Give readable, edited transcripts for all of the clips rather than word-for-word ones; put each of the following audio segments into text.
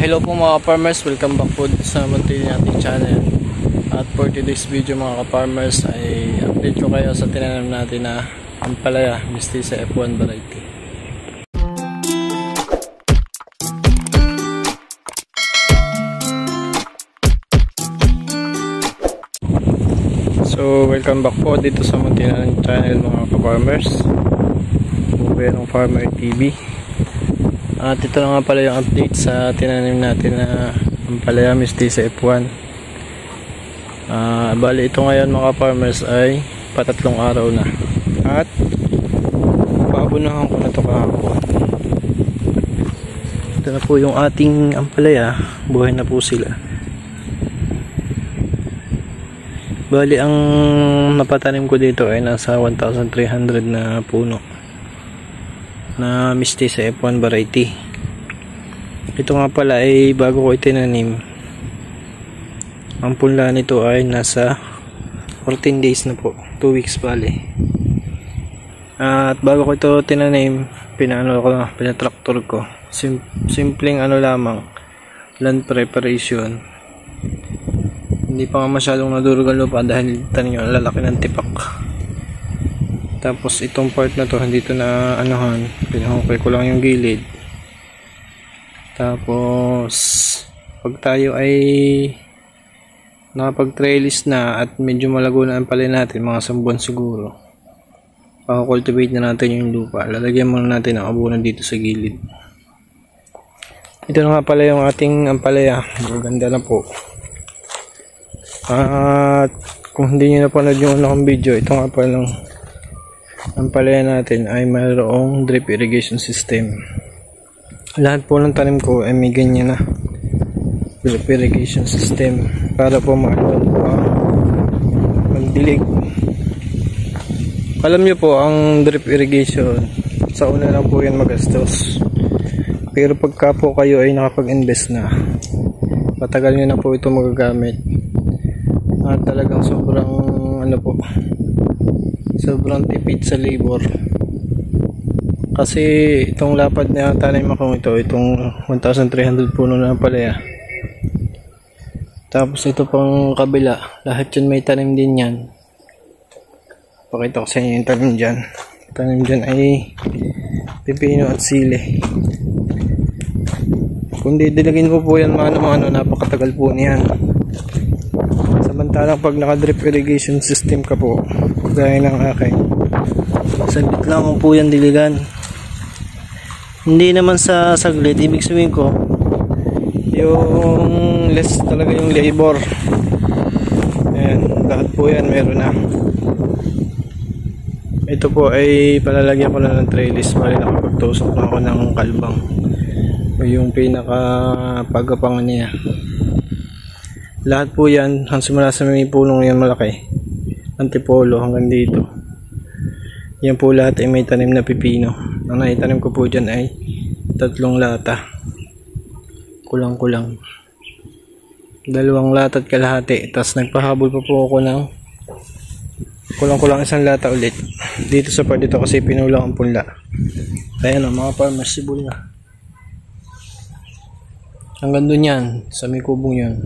Hello po mga ka-farmers, welcome back po sa munti nating channel. At for today's video mga ka-farmers ay update ko kayo sa tinanim natin na ampalaya Mestiza F1 variety. So welcome back po dito sa munti nating channel mga ka-farmers, Buberong Farmer TV. At ito na nga pala yung update sa tinanim natin na ampalaya Mestiza F1. Bali ito ngayon mga farmers ay patatlong araw na. At paabunahan ko na ito kahapon. Ito na po yung ating ampalaya. Buhay na po sila. Bali ang napatanim ko dito ay nasa 1,300 na puno na Mestiza F1 variety. Ito nga pala ay bago ko itinanim, ang punla nito ay nasa 14 days na po, 2 weeks bali. At bago ko ito tinanim, pinatraktor ko. Simpleng ano lamang, land preparation. Hindi pa nga masyadong nadurog ang lupa dahil tanin yung lalaki ng tipak. Tapos itong part na to hindi to na anuhan, pinahukay ko lang yung gilid. Tapos pag tayo ay nakapag trellis na at medyo malago na ang palay natin, mga 1 buwan siguro, paka-cultivate na natin yung lupa. Lalagyan muna natin ang abono dito sa gilid. Ito na nga pala yung ating ampalaya, maganda na po. At kung hindi nyo napanood yung unang video, ito nga pala lang ang palaya natin ay mayroong drip irrigation system. Lahat po ng tanim ko ay may ganyan na drip irrigation system para po maalawan po ang magdilig. Alam nyo po ang drip irrigation sa una lang po yan magastos, pero pagka po kayo ay nakapag-invest na, matagal nyo na po ito magagamit at talagang sobrang ano po, sobrang tipid sa labor. Kasi itong lapad na tanim ako itong 1,300 puno na palaya. Tapos ito pang kabila, lahat yun may tanim din yan. Pakita ko sa inyo yung tanim dyan. Tanim dyan ay pipino at sili. Kung didilagin mo po yan mano-mano, napakatagal po niyan. Samantalang pag naka-drip irrigation system ka po, gaya ng akin, saglit lang po yan diligan. Hindi naman sa saglit, ibig sabihin ko yung less talaga yung labor. Ayan, lahat po yan meron na. Ito po ay palalagyan ko na ng trellis, bali nakapagtusok na ako ng kalbang o yung pinaka pagapangan niya. Lahat po yan, simula sa may punong yan malaki, antipolo hanggang dito, yan po lahat ay may tanim na pipino. Ang naitanim ko po dyan ay 3 lata, kulang-kulang 2 lata at kalahati. Tapos nagpahabol pa po ako ng kulang-kulang 1 lata ulit dito sa part dito kasi pinulang ang punla. Kaya na mga farmers, sibol na hanggang dun yan sa may kubong yan,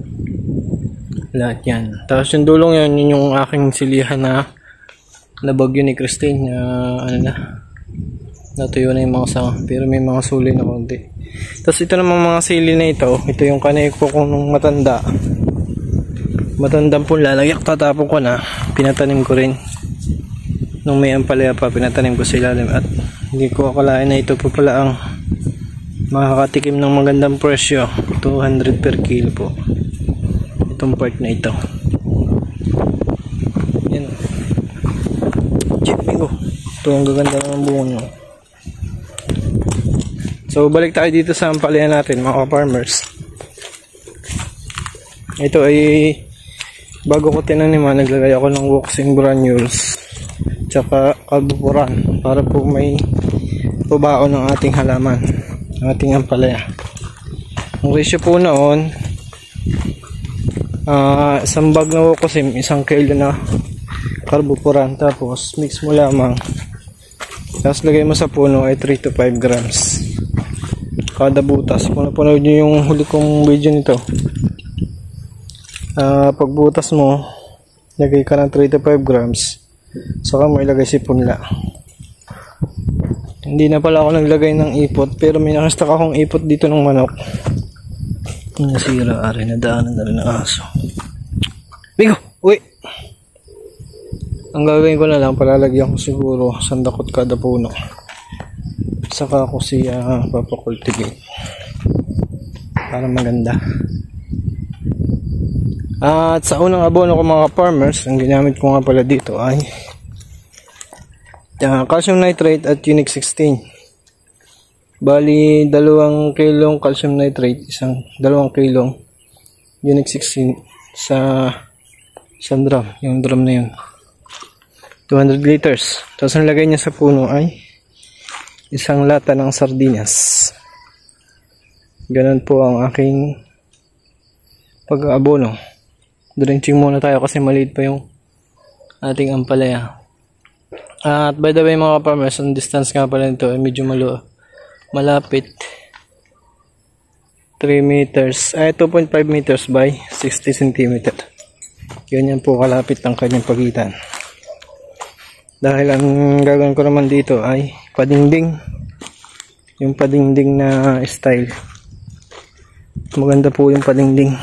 lahat yan. Tapos yung dulong yan, yun yung aking silihan na bagyo ni Christine, ano na, natuyo na yung mga sanga, pero may mga suli na konti. Tapos ito namang mga sili na ito yung kanay ko kung nung matandang punla, lagyak tatapon ko na, pinatanim ko rin nung may ampalaya pa, pinatanim ko sa ilalim. At hindi ko akalain na ito pa pala ang makakatikim ng magandang presyo, 200 per kilo po itong part na ito. Yan, chipping ko ito, ang gaganda ng bunga nyo. So balik tayo dito sa ampalaya natin mga farmers. Ito ay bago ko tinaniman, naglagay ako ng waxing granules tsaka carboporan para po may pabaon ng ating halaman, ng ating ampalaya. Ang ratio po noon, 1 bag na Wokosim, 1 kilo na carboporan, tapos mix mo lamang, tapos lagay mo sa puno ay 3 to 5 grams. kada butas. Kung napanood nyo yung huli kong video nito, pag butas mo, lagay ka ng 3 to 5 grams, saka mo ilagay si punla. Hindi na pala ako naglagay ng ipot, pero may nakastock akong ipot dito ng manok. Nasira, ari, nadaanan na rin ng aso. Bigo! Uy! Ang gagawin ko na lang, palalagyan ko siguro sandakot kada puno. Saka ako siya papakultivate para maganda. At sa unang abono ko mga farmers, ang ginamit ko nga pala dito ay calcium nitrate at Unique 16. Bali 2 kilong calcium nitrate, 2 kilong Unique 16 sa isang drum, yung drum na yun, 200 liters. Tapos ang lagay niya sa puno ay isang lata ng sardinas. Ganun po ang aking pag-aabono. Drenching muna tayo kasi maliit pa yung ating ampalaya. At by the way mga farmers, ang distance nga pala nito ay medyo malapit, 3 meters, 2.5 meters by 60 cm. Ganyan po kalapit ang kanyang pagitan. Dahil ang gagawin ko naman dito ay padingding, yung padingding na style. Maganda po yung padingding.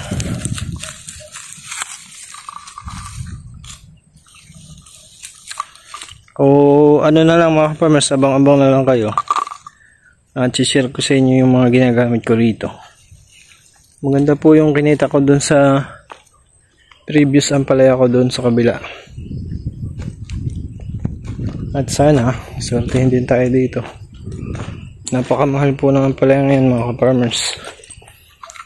O ano na lang mga farmers, abang-abang na lang kayo. At share ko sa inyo yung mga ginagamit ko rito. Maganda po yung kinita ko dun sa previous ampalaya ko dun sa kabila. At sana swertehin din tayo dito. Napakamahal po ng ampalaya ngayon mga farmers.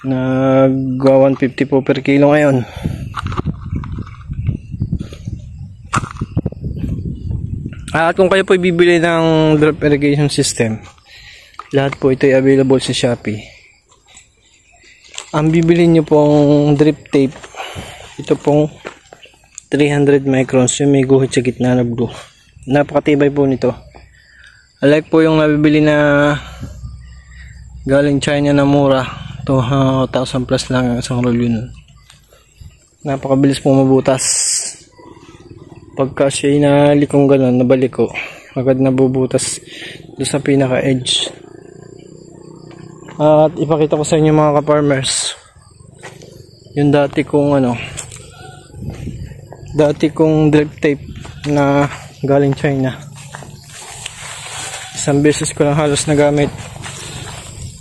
Nagwa 150 po per kilo ngayon. At kung kayo po bibili ng drip irrigation system, lahat po ito ay available sa Shopee. Ang bibili nyo pong drip tape, ito pong 300 microns, yung may guhit sa gitna na blue. Napakatibay po nito. Unlike po yung nabibili na galing China na mura, 2,000 plus lang ang isang roll yun. Napakabilis po mabutas. Pagka siya inalikong gano'n, nabalik ko, agad nabubutas doon sa pinaka edge. At ipakita ko sa inyo mga ka-farmers yung dati kong drip tape na galing China. Isang beses ko lang halos nagamit,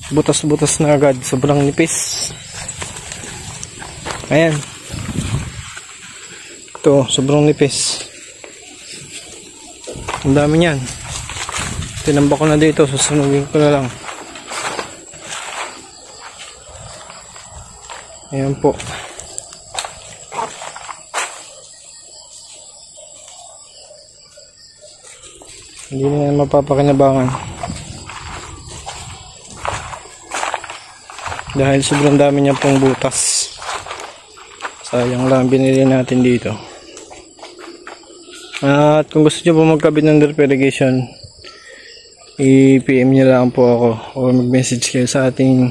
butas-butas na agad, sobrang nipis. Ayan, ito sobrang nipis, ang dami niyan. Tinambak ko na dito, susunugin ko na lang. Ayan po. Hindi na mapapakinabangan dahil sobrang dami niya pong butas. Sayang lang binili natin dito. At kung gusto nyo po magkabit ng drip irrigation, i-PM nyo lang po ako o mag-message kayo sa ating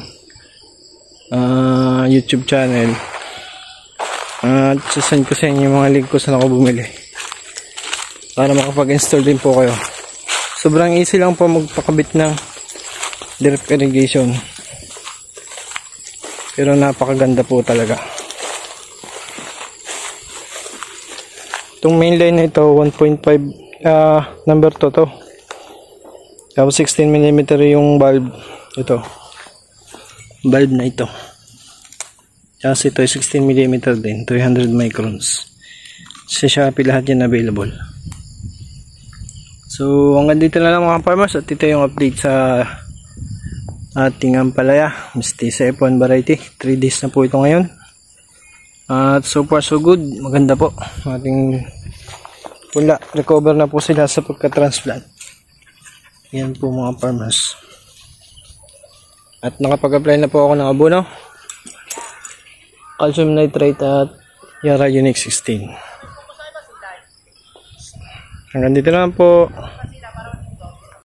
YouTube channel. At sasend ko sa inyo yung mga link ko saan ako bumili para makapag-install din po kayo. Sobrang easy lang po magpakabit ng drip irrigation, pero napakaganda po talaga. Itong main line na ito 1.5 number 2 to. Tapos 16mm yung bulb. Ito bulb na ito. Tapos ito ay 16mm din, 300 microns. Sa Shopee lahat yan available. So hanggang dito na lang mga farmers, at ito yung update sa ating ampalaya Mestiza F1 variety. 3 days na po ito ngayon. At so far so good, maganda po ating pula. Recover na po sila sa pagka-transplant. Yan po mga farmers. At nakapag-apply na po ako ng abono, calcium nitrate at Yara Unique 16. Hanggang dito lang po.